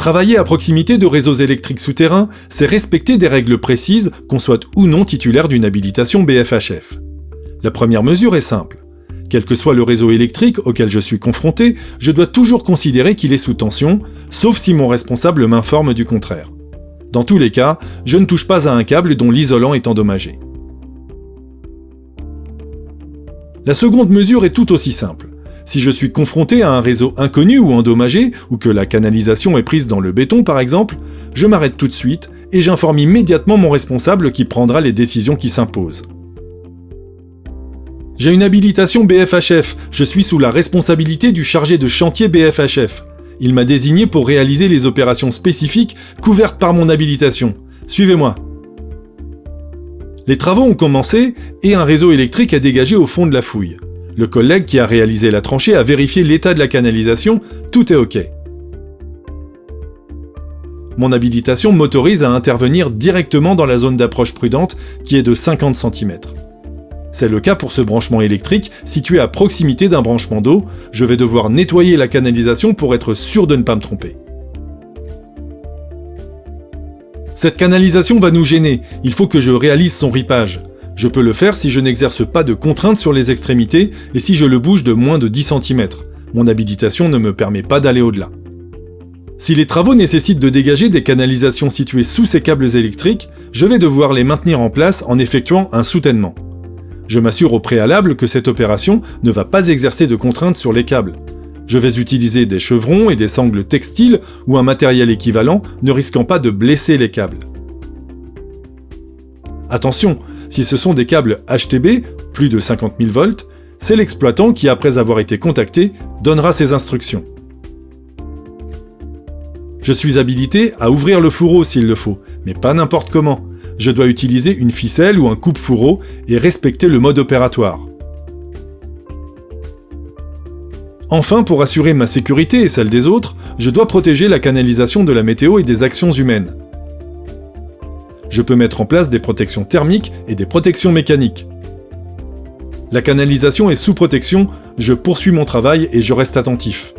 Travailler à proximité de réseaux électriques souterrains, c'est respecter des règles précises, qu'on soit ou non titulaire d'une habilitation BFHF. La première mesure est simple. Quel que soit le réseau électrique auquel je suis confronté, je dois toujours considérer qu'il est sous tension, sauf si mon responsable m'informe du contraire. Dans tous les cas, je ne touche pas à un câble dont l'isolant est endommagé. La seconde mesure est tout aussi simple. Si je suis confronté à un réseau inconnu ou endommagé, ou que la canalisation est prise dans le béton par exemple, je m'arrête tout de suite et j'informe immédiatement mon responsable qui prendra les décisions qui s'imposent. J'ai une habilitation BFHF, je suis sous la responsabilité du chargé de chantier BFHF. Il m'a désigné pour réaliser les opérations spécifiques couvertes par mon habilitation. Suivez-moi. Les travaux ont commencé et un réseau électrique a dégagé au fond de la fouille. Le collègue qui a réalisé la tranchée a vérifié l'état de la canalisation, tout est OK. Mon habilitation m'autorise à intervenir directement dans la zone d'approche prudente qui est de 50 cm. C'est le cas pour ce branchement électrique situé à proximité d'un branchement d'eau. Je vais devoir nettoyer la canalisation pour être sûr de ne pas me tromper. Cette canalisation va nous gêner, il faut que je réalise son ripage. Je peux le faire si je n'exerce pas de contraintes sur les extrémités et si je le bouge de moins de 10 cm. Mon habilitation ne me permet pas d'aller au-delà. Si les travaux nécessitent de dégager des canalisations situées sous ces câbles électriques, je vais devoir les maintenir en place en effectuant un soutènement. Je m'assure au préalable que cette opération ne va pas exercer de contraintes sur les câbles. Je vais utiliser des chevrons et des sangles textiles ou un matériel équivalent, ne risquant pas de blesser les câbles. Attention, si ce sont des câbles HTB, plus de 50 000 volts, c'est l'exploitant qui, après avoir été contacté, donnera ses instructions. Je suis habilité à ouvrir le fourreau s'il le faut, mais pas n'importe comment. Je dois utiliser une ficelle ou un coupe-fourreau et respecter le mode opératoire. Enfin, pour assurer ma sécurité et celle des autres, je dois protéger la canalisation de la météo et des actions humaines. Je peux mettre en place des protections thermiques et des protections mécaniques. La canalisation est sous protection, je poursuis mon travail et je reste attentif.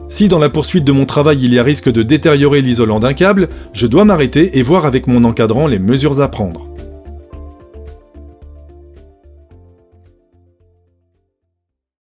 Si dans la poursuite de mon travail il y a risque de détériorer l'isolant d'un câble, je dois m'arrêter et voir avec mon encadrant les mesures à prendre.